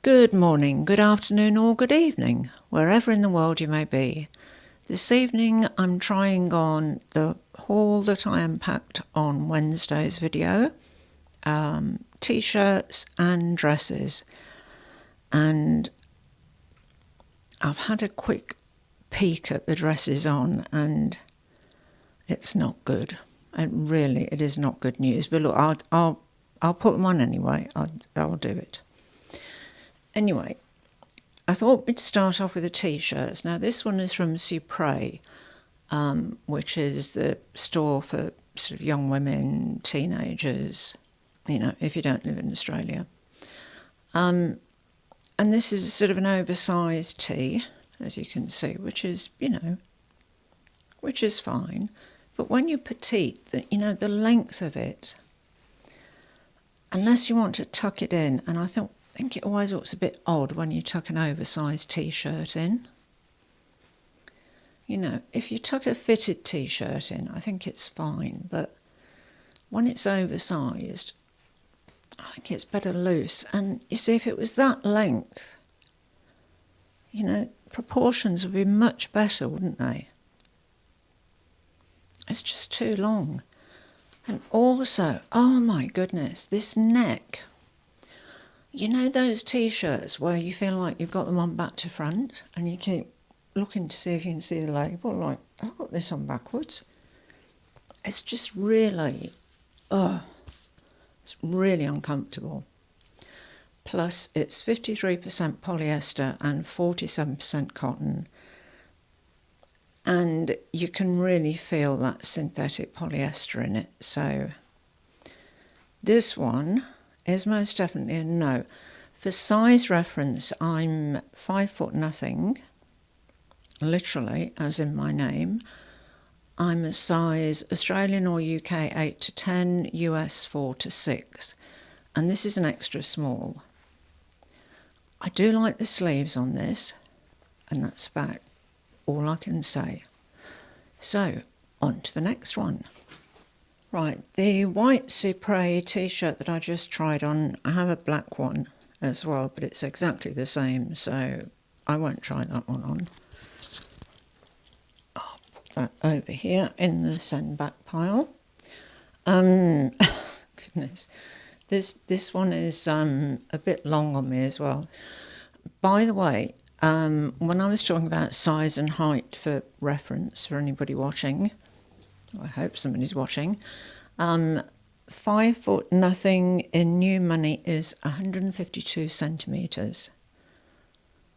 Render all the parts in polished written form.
Good morning, good afternoon or good evening, wherever in the world you may be. This evening I'm trying on the haul that I unpacked on Wednesday's video, t-shirts and dresses, and I've had a quick peek at the dresses on and it's not good. And really it is not good news, but look, I'll put them on anyway. I'll do it. Anyway, I thought we'd start off with the t-shirts. Now this one is from Supré, which is the store for sort of young women, teenagers, you know, if you don't live in Australia. And this is sort of an oversized tee, as you can see, which is, you know, which is fine. But when you're petite, the length of it, unless you want to tuck it in, and I think it always looks a bit odd when you tuck an oversized t-shirt in. You know, if you tuck a fitted t-shirt in, I think it's fine, but when it's oversized, I think it's better loose. And you see, if it was that length, you know, proportions would be much better, wouldn't they? It's just too long. And also, oh my goodness, this neck. You know those t-shirts where you feel like you've got them on back to front and you keep looking to see if you can see the label, like, I've got this on backwards. It's just really, it's really uncomfortable. Plus, it's 53% polyester and 47% cotton. And you can really feel that synthetic polyester in it. So this one is most definitely a no. For size reference, I'm 5 foot nothing, literally, as in my name. I'm a size Australian or UK 8 to 10, US 4 to 6. And this is an extra small. I do like the sleeves on this, and that's about all I can say. So, on to the next one. Right, the white Supré T-shirt that I just tried on, I have a black one as well, but it's exactly the same, so I won't try that one on. I'll put that over here in the send back pile. Goodness, this one is a bit long on me as well. By the way, when I was talking about size and height for reference for anybody watching, I hope somebody's watching, 5 foot nothing in new money is 152 centimetres,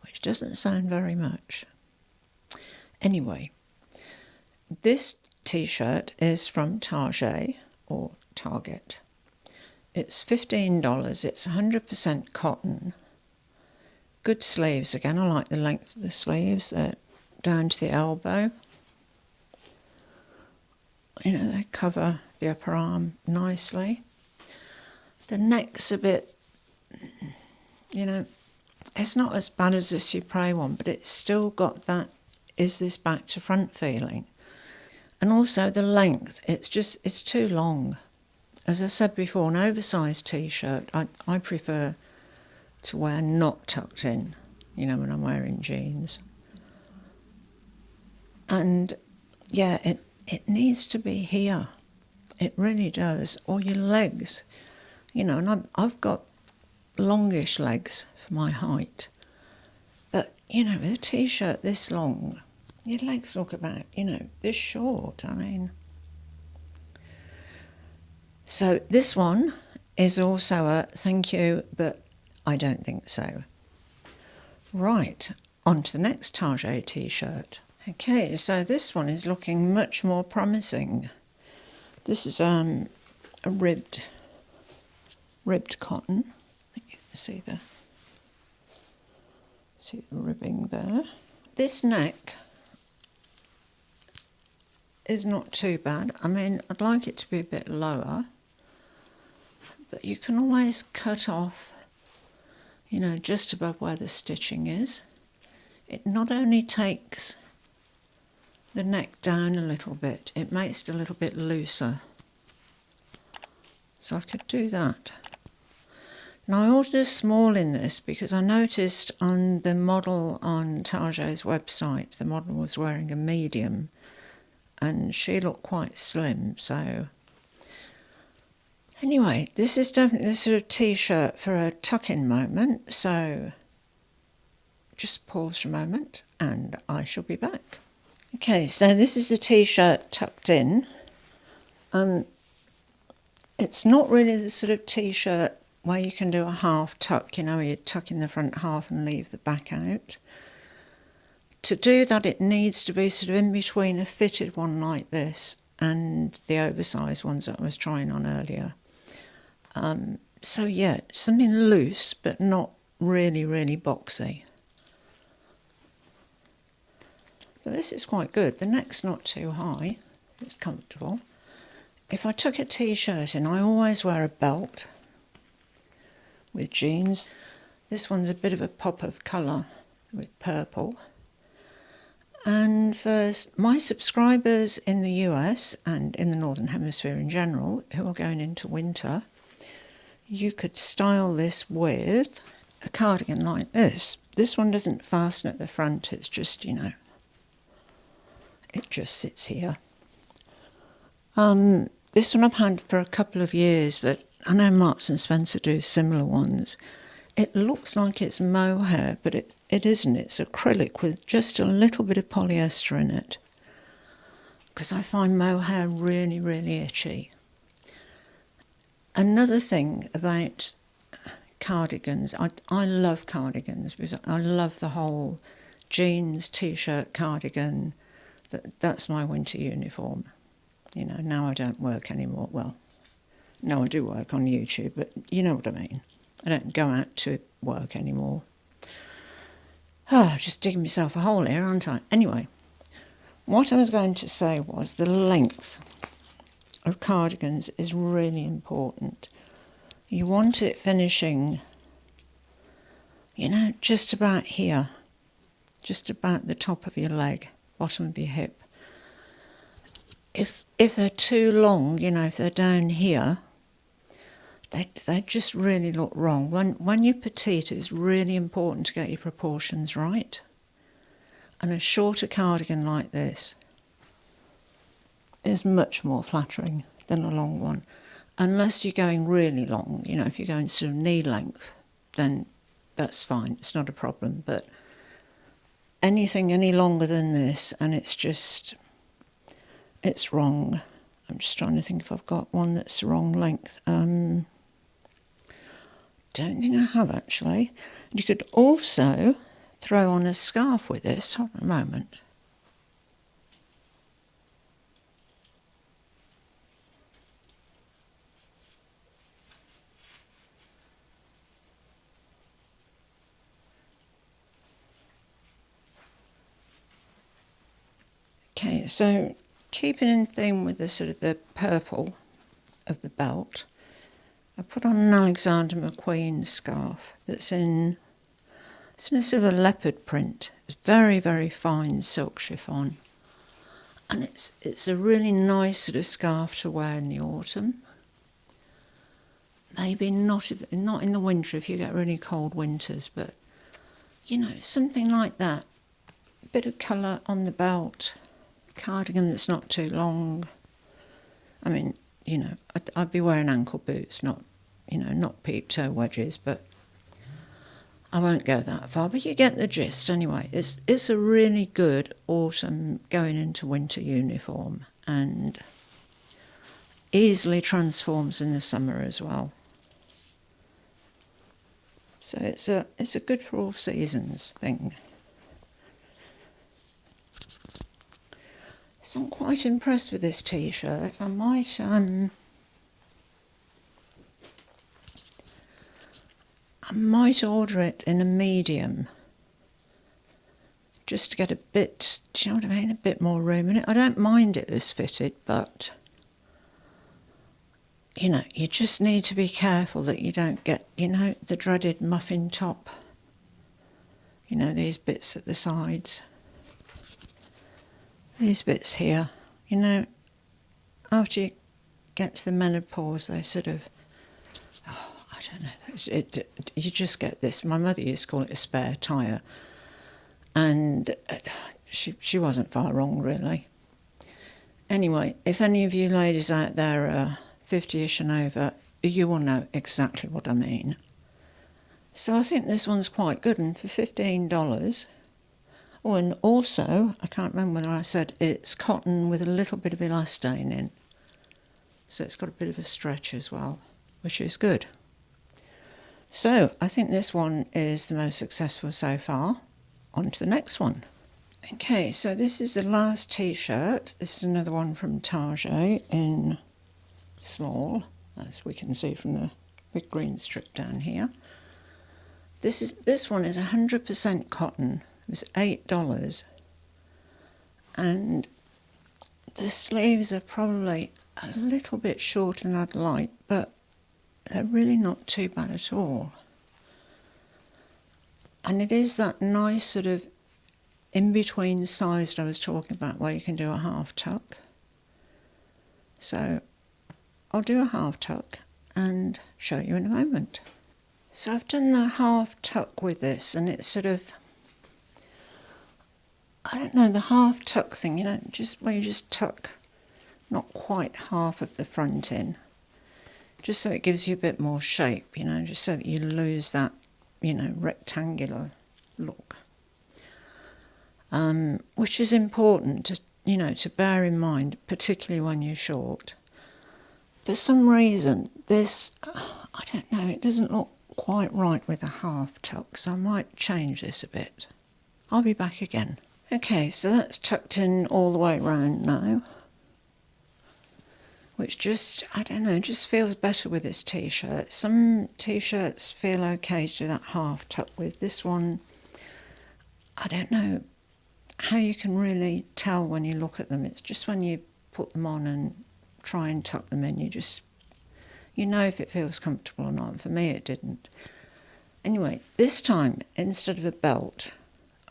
which doesn't sound very much. Anyway, this t-shirt is from Target or Target. It's $15, it's 100% cotton. Good sleeves again, I like the length of the sleeves, they're down to the elbow. You know, they cover the upper arm nicely. The neck's a bit, you know, it's not as bad as the Supré one, but it's still got that, is this back to front feeling. And also the length, it's too long. As I said before, an oversized t-shirt, I prefer to wear not tucked in, you know, when I'm wearing jeans. And yeah, it needs to be here. It really does. Or your legs, you know, and I've got longish legs for my height. But, you know, with a t-shirt this long, your legs look about, you know, this short, I mean. So this one is also a thank you, but I don't think so. Right, on to the next Target t-shirt. Okay, so this one is looking much more promising. This is a ribbed cotton. You can see the ribbing there. This neck is not too bad. I mean, I'd like it to be a bit lower, but you can always cut off, you know, just above where the stitching is. It not only takes the neck down a little bit, it makes it a little bit looser. So I could do that. Now I ordered a small in this because I noticed on the model on Target's website, the model was wearing a medium and she looked quite slim, so... Anyway, this is definitely the sort of T-shirt for a tuck-in moment, so just pause for a moment and I shall be back. Okay, so this is the T-shirt tucked in. It's not really the sort of T-shirt where you can do a half tuck, you know, where you tuck in the front half and leave the back out. To do that, it needs to be sort of in between a fitted one like this and the oversized ones that I was trying on earlier. So yeah, something loose but not really, really boxy. But this is quite good. The neck's not too high. It's comfortable. If I took a T-shirt in, I always wear a belt with jeans. This one's a bit of a pop of colour with purple. And for my subscribers in the US and in the Northern Hemisphere in general, who are going into winter, you could style this with a cardigan like this. This one doesn't fasten at the front, it's just, you know, it just sits here. This one I've had for a couple of years, but I know Marks and Spencer do similar ones. It looks like it's mohair, but it isn't. It's acrylic with just a little bit of polyester in it. Because I find mohair really, really itchy. Another thing about cardigans, I love cardigans because I love the whole jeans, T-shirt, cardigan. That's my winter uniform. You know, now I don't work anymore. Well, no, I do work on YouTube, but you know what I mean. I don't go out to work anymore. Just digging myself a hole here, aren't I? Anyway, what I was going to say was the length of cardigans is really important. You want it finishing, you know, just about here, just about the top of your leg, bottom of your hip. If they're too long, you know, if they're down here, they just really look wrong. When you're petite, it's really important to get your proportions right. And a shorter cardigan like this is much more flattering than a long one. Unless you're going really long, you know, if you're going sort of knee length, then that's fine, it's not a problem. But anything any longer than this, and it's wrong. I'm just trying to think if I've got one that's the wrong length. Don't think I have actually. You could also throw on a scarf with this. Hold on a moment. Okay, so keeping in theme with the sort of the purple of the belt, I put on an Alexander McQueen scarf it's in a sort of a leopard print. It's very, very fine silk chiffon. And it's a really nice sort of scarf to wear in the autumn. Maybe not in the winter if you get really cold winters, but, you know, something like that. A bit of colour on the belt, cardigan that's not too long. I mean, you know, I'd be wearing ankle boots, not peep toe wedges, but I won't go that far. But you get the gist anyway. It's a really good autumn going into winter uniform and easily transforms in the summer as well. So it's a good for all seasons thing. So I'm quite impressed with this T-shirt. I might order it in a medium, just to get a bit, do you know what I mean, a bit more room in it. I don't mind it this fitted, but, you know, you just need to be careful that you don't get, you know, the dreaded muffin top, you know, these bits at the sides. These bits here, you know, after you get to the menopause, they sort of, I I don't know, you just get this. My mother used to call it a spare tyre, and she wasn't far wrong, really. Anyway, if any of you ladies out there are 50ish and over, you will know exactly what I mean. So I think this one's quite good, and for $15. Oh, and also, I can't remember whether I said it's cotton with a little bit of elastane in. So it's got a bit of a stretch as well, which is good. So I think this one is the most successful so far. On to the next one. Okay, so this is the last T-shirt. This is another one from Target in small, as we can see from the big green strip down here. This one is 100% cotton. It was $8, and the sleeves are probably a little bit shorter than I'd like, but they're really not too bad at all. And it is that nice sort of in-between size that I was talking about, where you can do a half tuck. So I'll do a half tuck and show you in a moment. So I've done the half tuck with this, and it's sort of, I don't know, the half tuck thing, you know, just where you just tuck not quite half of the front in, just so it gives you a bit more shape, you know, just so that you lose that, you know, rectangular look. Which is important to, you know, to bear in mind, particularly when you're short. For some reason, this, I don't know, it doesn't look quite right with a half tuck, so I might change this a bit. I'll be back again. Okay, so that's tucked in all the way around now, which just, I don't know, just feels better with this T-shirt. Some T-shirts feel okay to do that half tuck with. This one, I don't know how you can really tell when you look at them. It's just when you put them on and try and tuck them in, you know if it feels comfortable or not. For me, it didn't. Anyway, this time, instead of a belt,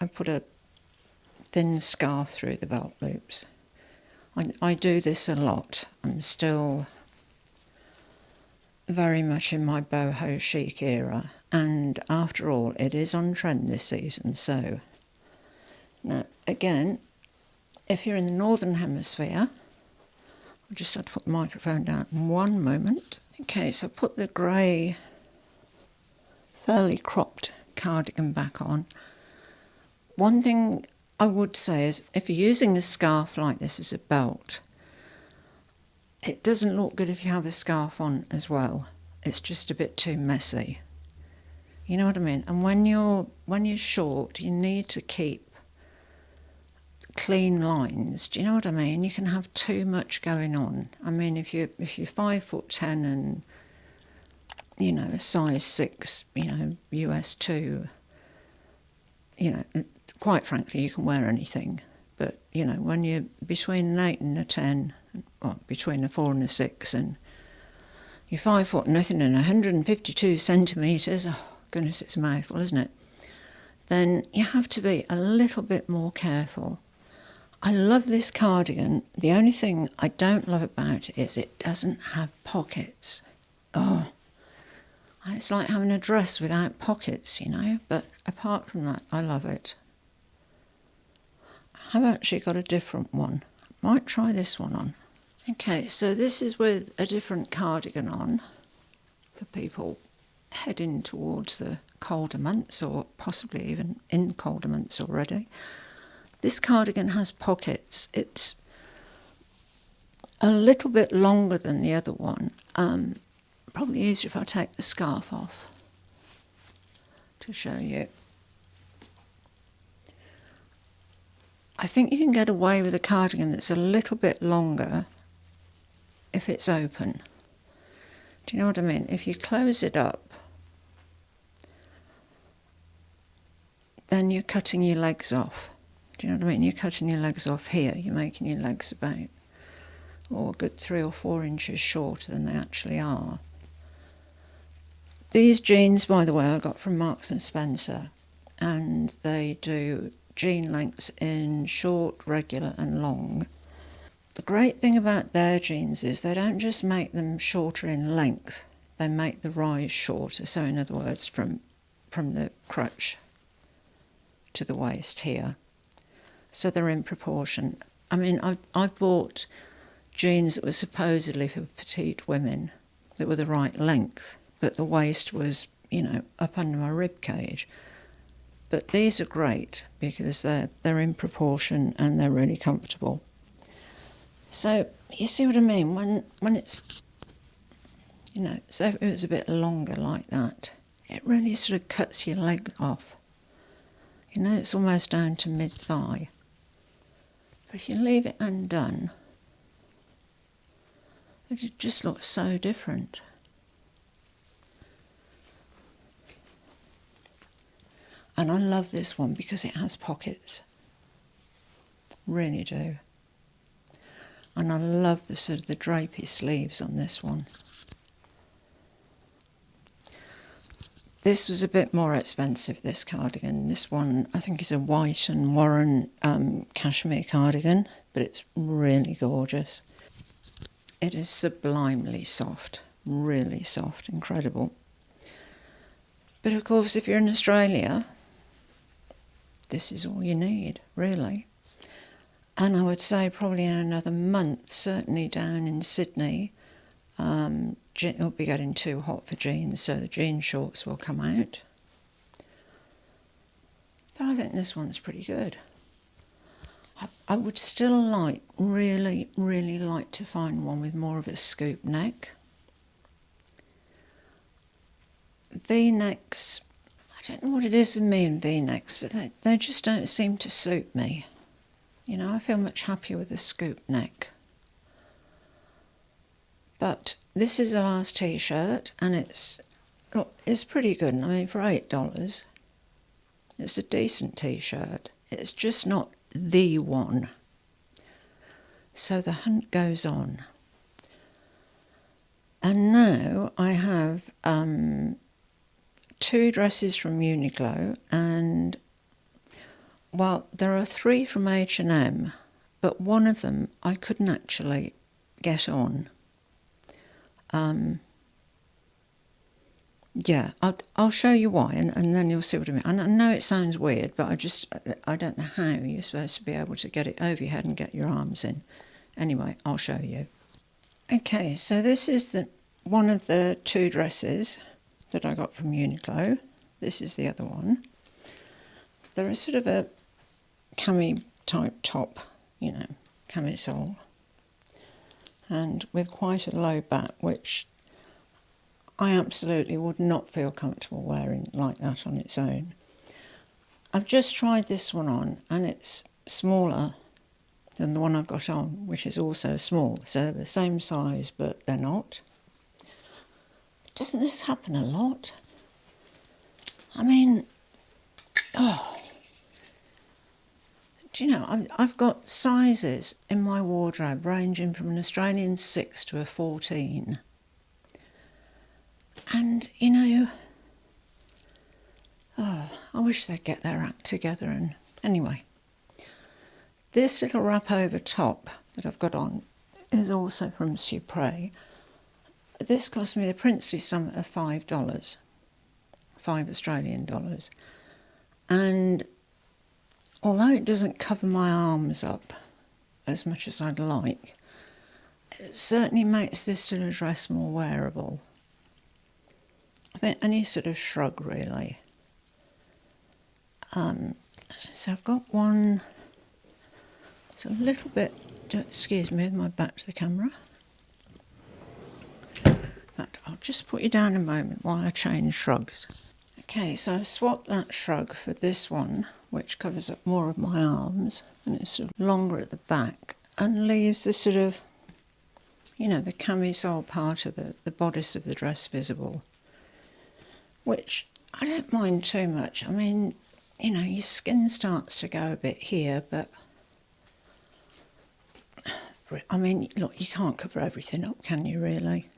I put a thin scarf through the belt loops. I do this a lot. I'm still very much in my boho chic era, and after all, it is on trend this season. So now, again, if you're in the Northern Hemisphere, I'll just have to put the microphone down in one moment. Okay, so put the grey, fairly cropped cardigan back on. One thing I would say is, if you're using a scarf like this as a belt, it doesn't look good if you have a scarf on as well. It's just a bit too messy. You know what I mean? And when you're short, you need to keep clean lines. Do you know what I mean? You can have too much going on. I mean, if you're 5'10" and, you know, a size 6, you know, US 2, you know, quite frankly, you can wear anything. But, you know, when you're between an 8 and a 10, or between a 4 and a 6, and you're 5 foot nothing and 152 centimetres, oh goodness, it's a mouthful, isn't it? Then you have to be a little bit more careful. I love this cardigan. The only thing I don't love about it is it doesn't have pockets. Oh, and it's like having a dress without pockets, you know, but apart from that, I love it. I've actually got a different one. Might try this one on. Okay, so this is with a different cardigan on for people heading towards the colder months, or possibly even in colder months already. This cardigan has pockets. It's a little bit longer than the other one. Probably easier if I take the scarf off to show you. I think you can get away with a cardigan that's a little bit longer if it's open. Do you know what I mean? If you close it up, then you're cutting your legs off. Do you know what I mean? You're cutting your legs off here. You're making your legs about, a good 3 or 4 inches shorter than they actually are. These jeans, by the way, I got from Marks and Spencer, and they do jean lengths in short, regular and long. The great thing about their jeans is they don't just make them shorter in length, they make the rise shorter. So in other words, from the crotch to the waist here. So they're in proportion. I mean, I bought jeans that were supposedly for petite women that were the right length, but the waist was, you know, up under my rib cage. But these are great because they're in proportion and they're really comfortable. So you see what I mean? When it's, you know, so if it was a bit longer like that, it really sort of cuts your leg off. You know, it's almost down to mid-thigh. But if you leave it undone, it just looks so different. And I love this one because it has pockets. Really do. And I love the sort of the drapey sleeves on this one. This was a bit more expensive, this cardigan. This one, I think, is a white and Warren cashmere cardigan, but it's really gorgeous. It is sublimely soft, really soft, incredible. But of course, if you're in Australia, this is all you need, really. And I would say probably in another month, certainly down in Sydney, it'll be getting too hot for jeans, so the jean shorts will come out. But I think this one's pretty good. I would still like, really, really like to find one with more of a scoop neck. V-necks, I don't know what it is with me and V-necks, but they just don't seem to suit me. You know, I feel much happier with a scoop neck. But this is the last T-shirt, and it's pretty good. I mean, for $8, it's a decent T-shirt. It's just not the one. So the hunt goes on. And now I have 2 dresses from Uniqlo, and, well, there are 3 from H&M, but one of them I couldn't actually get on. Yeah, I'll show you why, and then you'll see what I mean. And I know it sounds weird, but I don't know how you're supposed to be able to get it over your head and get your arms in. Anyway, I'll show you. Okay, so this is one of the 2 dresses that I got from Uniqlo. This is the other one. They're a sort of a cami type top, you know, camisole, and with quite a low back, which I absolutely would not feel comfortable wearing like that on its own. I've just tried this one on, and it's smaller than the one I've got on, which is also small. So they're the same size, but they're not. Doesn't this happen a lot? I mean, do you know, I've got sizes in my wardrobe ranging from an Australian 6 to a 14. And, you know, I wish they'd get their act together. And anyway, this little wrap over top that I've got on is also from Supré. This cost me the princely sum of $5, 5 Australian dollars. And although it doesn't cover my arms up as much as I'd like, it certainly makes this sort of dress more wearable. I think any sort of shrug, really. So I've got one. It's a little bit, excuse me, with my back to the camera. But I'll just put you down a moment while I change shrugs. Okay, so I've swapped that shrug for this one, which covers up more of my arms, and it's sort of longer at the back, and leaves the sort of, you know, the camisole part of the bodice of the dress visible, which I don't mind too much. I mean, you know, your skin starts to go a bit here, but I mean, look, you can't cover everything up, can you, really?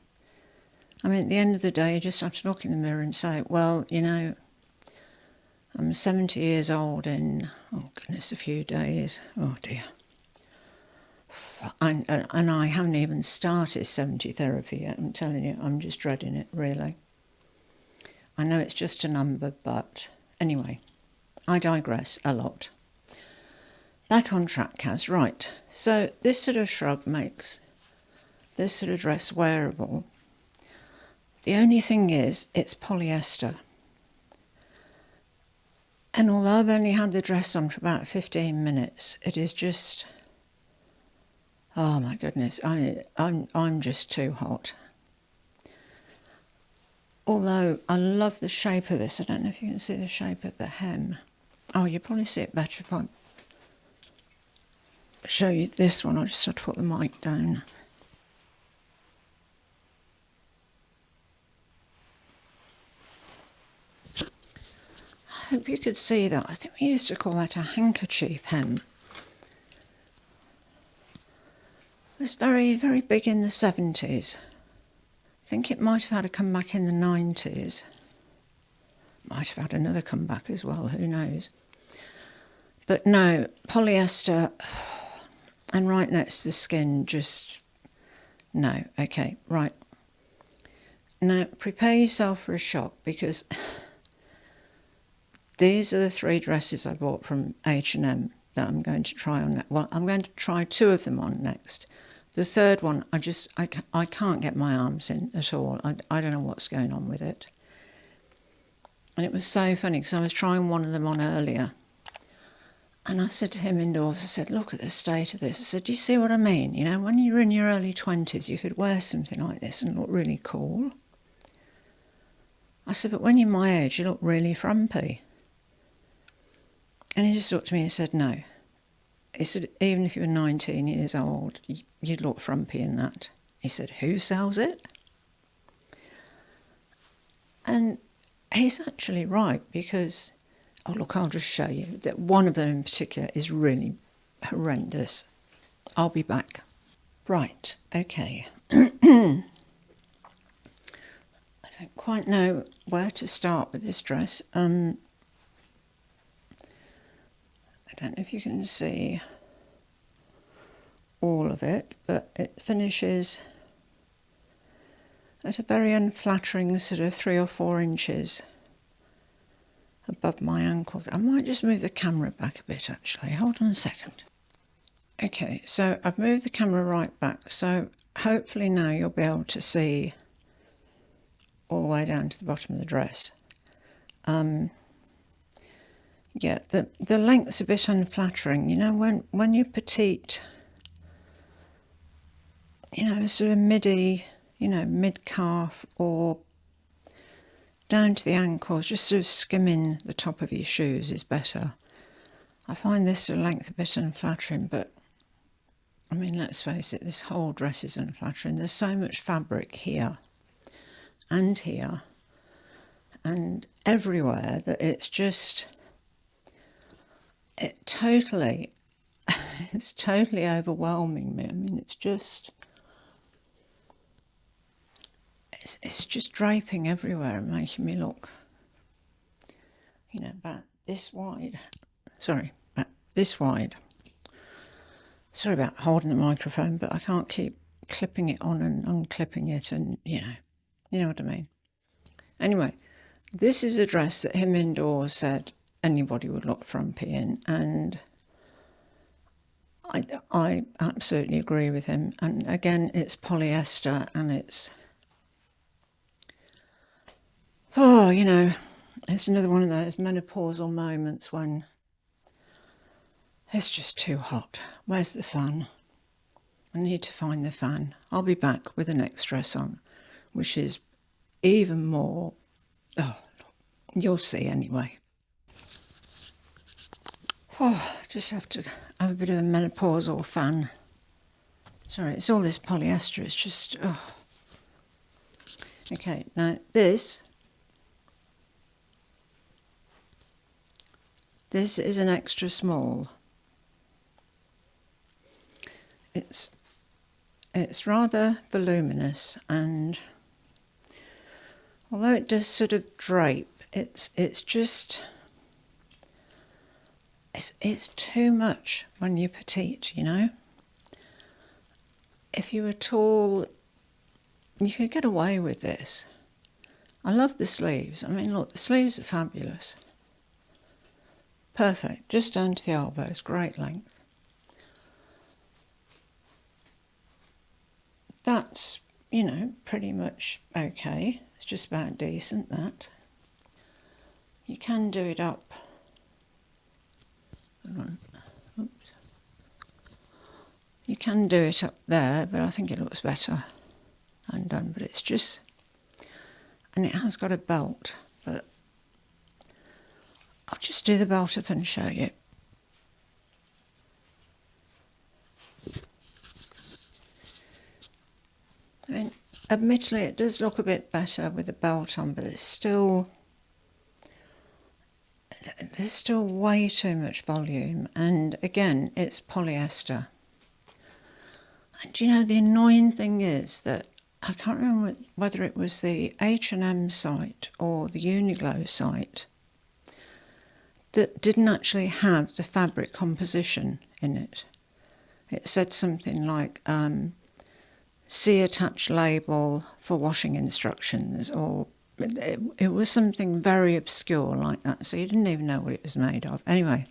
I mean, at the end of the day, you just have to look in the mirror and say, well, you know, I'm 70 years old in, oh goodness, a few days. Oh dear. And I haven't even started 70 therapy yet. I'm telling you, I'm just dreading it, really. I know it's just a number, but anyway, I digress a lot. Back on track, Kaz. Right, so this sort of Shrug makes this sort of dress wearable. The only thing is, it's polyester. And although I've only had the dress on for about 15 minutes, it is just, oh my goodness, I'm just too hot. Although I love the shape of this. I don't know if you can see the shape of the hem. Oh, you'll probably see it better if I show you this one. I just have to put the mic down. I hope you could see that. I think we used to call that a handkerchief hem. It was very, very big in the 70s. I think it might have had a comeback in the 90s. Might have had another comeback as well, who knows. But no, polyester and right next to the skin, just no. Okay, right. Now prepare yourself for a shock, because these are the 3 dresses I bought from H&M that I'm going to try on. Well, I'm going to try 2 of them on next. The third one, I can't get my arms in at all. I don't know what's going on with it. And it was so funny, because I was trying one of them on earlier. And I said to him indoors, I said, look at the state of this. I said, do you see what I mean? You know, when you're in your early 20s, you could wear something like this and look really cool. I said, but when you're my age, you look really frumpy. And he just looked at me and said, no. He said, even if you were 19 years old, you'd look frumpy in that. He said, who sells it? And he's actually right, because, oh look, I'll just show you that one of them in particular is really horrendous. I'll be back. Right, okay. I don't quite know where to start with this dress. I don't know if you can see all of it, but it finishes at a very unflattering sort of 3 or 4 inches above my ankles. I might just move the camera back a bit, actually. Hold on a second. Okay, so I've moved the camera right back, so hopefully now you'll be able to see all the way down to the bottom of the dress. Yeah, the length's a bit unflattering. You know, when you're petite, you know, sort of midi, you know, mid-calf or down to the ankles, just sort of skimming the top of your shoes is better. I find this sort of length a bit unflattering, but I mean, let's face it, this whole dress is unflattering. There's so much fabric here and everywhere that it's just, it's totally overwhelming me. I mean, it's just draping everywhere and making me look, you know, about this wide. Sorry, about this wide. Sorry about holding the microphone, but I can't keep clipping it on and unclipping it, and you know what I mean. Anyway, this is a dress that him indoors said anybody would look frumpy in, and I absolutely agree with him. And again, it's polyester, and it's, oh, you know, it's another one of those menopausal moments when it's just too hot. Where's the fan? I need to find the fan. I'll be back with the next dress on, which is even more, oh, you'll see anyway. Oh, just have to have a bit of a menopausal fan. Sorry, it's all this polyester, it's just, oh. Okay, now this is an extra small. It's rather voluminous, and although it does sort of drape, it's just, it's too much when you're petite, you know. if you were tall, you could get away with this. I love the sleeves. I mean, look, the sleeves are fabulous. Perfect, just down to the elbows, great length. That's, you know, pretty much okay. It's just about decent, that. You can do it up. Hold on. Oops. You can do it up there, but I think it looks better undone. But it's just, and it has got a belt, but I'll just do the belt up and show you. I mean, admittedly, it does look a bit better with the belt on, but there's still way too much volume. And again, it's polyester. And you know, the annoying thing is that I can't remember whether it was the H&M site or the Uniqlo site that didn't actually have the fabric composition in it. It said something like, see attached label for washing instructions, or it was something very obscure like that, so you didn't even know what it was made of. Anyway,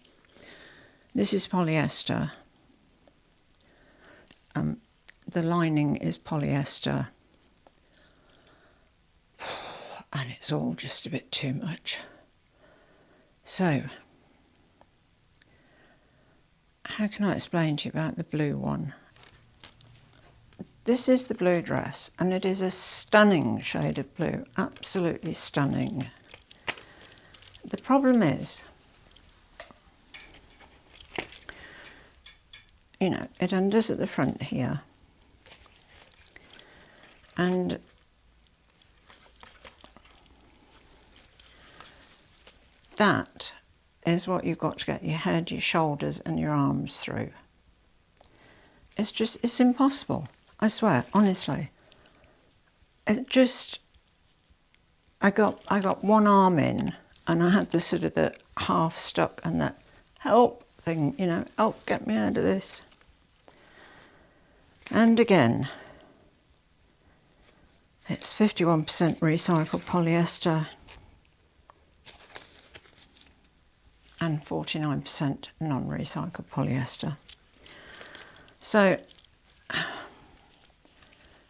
this is polyester. The lining is polyester, and it's all just a bit too much. So, how can I explain to you about the blue one? This is the blue dress, and it is a stunning shade of blue, absolutely stunning. The problem is, you know, it undoes at the front here, and that is what you've got to get your head, your shoulders and your arms through. It's impossible. I swear, honestly. It just, I got one arm in, and I had the sort of the half stuck and that help thing, you know, help, get me out of this. And again, it's 51% recycled polyester and 49% non-recycled polyester. So, I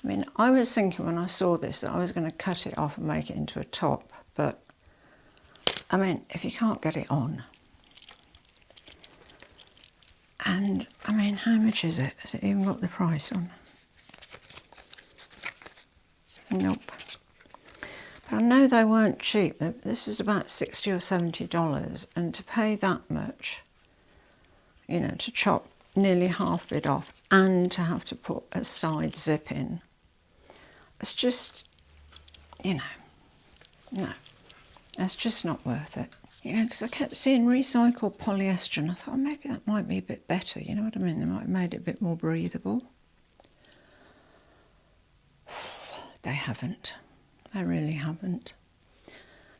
mean, I was thinking when I saw this that I was going to cut it off and make it into a top, but I mean, if you can't get it on, and I mean, how much is it? Has it even got the price on? Nope. But I know they weren't cheap. This was about $60 or $70, and to pay that much, you know, to chop nearly half it off and to have to put a side zip in, it's just, you know, no, it's just not worth it. You know, because I kept seeing recycled polyester, and I thought, oh, maybe that might be a bit better, you know what I mean? They might have made it a bit more breathable. They haven't. They really haven't.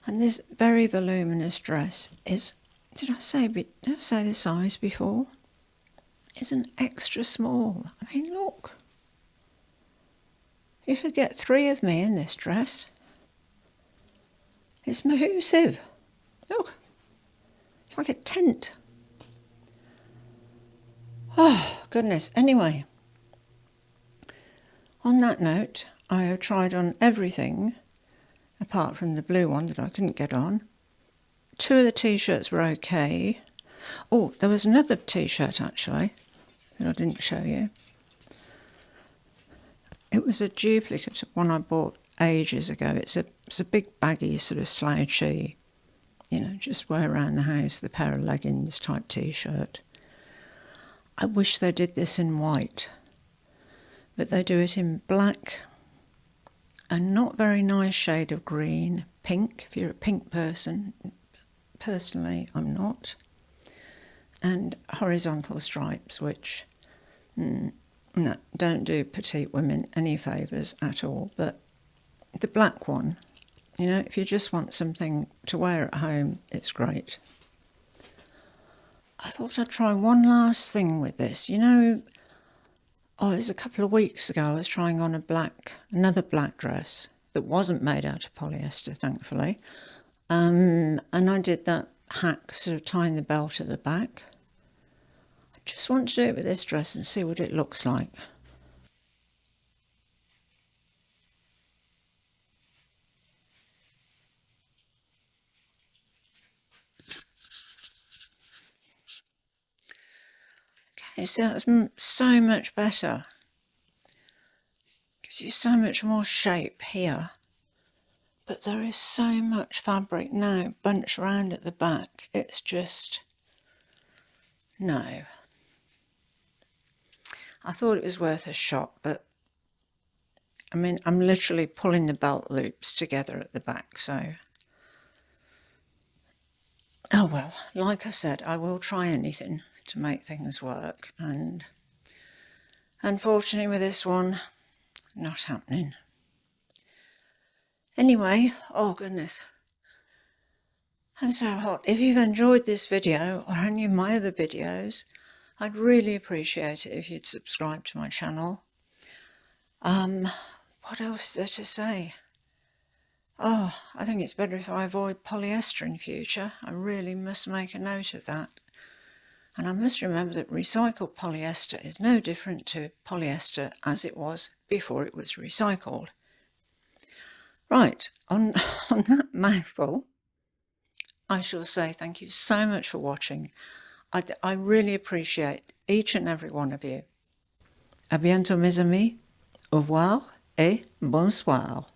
And this very voluminous dress is, did I say the size before? Is an extra small. I mean, look. You could get 3 of me in this dress. It's massive. Look. It's like a tent. Oh, goodness. Anyway, on that note, I have tried on everything apart from the blue one that I couldn't get on. 2 of the T-shirts were okay. Oh, there was another T-shirt actually that I didn't show you. It was a duplicate of one I bought ages ago. It's a big baggy sort of slouchy, you know, just wear around the house, the pair of leggings type T-shirt. I wish they did this in white, but they do it in black, a not very nice shade of green, pink, if you're a pink person. Personally, I'm not. And horizontal stripes, which, no, don't do petite women any favours at all. But the black one, you know, if you just want something to wear at home, it's great. I thought I'd try one last thing with this. You know, Oh, it was a couple of weeks ago I was trying on another black dress that wasn't made out of polyester, thankfully. And I did that hack, sort of tying the belt at the back. I just want to do it with this dress and see what it looks like. Okay, so that's so much better. Gives you so much more shape here. But there is so much fabric now bunched around at the back. It's just, no. I thought it was worth a shot, but I mean, I'm literally pulling the belt loops together at the back, so. Oh well, like I said, I will try anything to make things work, and unfortunately with this one, not happening. Anyway, oh goodness, I'm so hot. If you've enjoyed this video or any of my other videos, I'd really appreciate it if you'd subscribe to my channel. What else is there to say? Oh, I think it's better if I avoid polyester in future. I really must make a note of that. And I must remember that recycled polyester is no different to polyester as it was before it was recycled. Right, on that mouthful, I shall say thank you so much for watching. I really appreciate each and every one of you. À bientôt mes amis. Au revoir et bonsoir.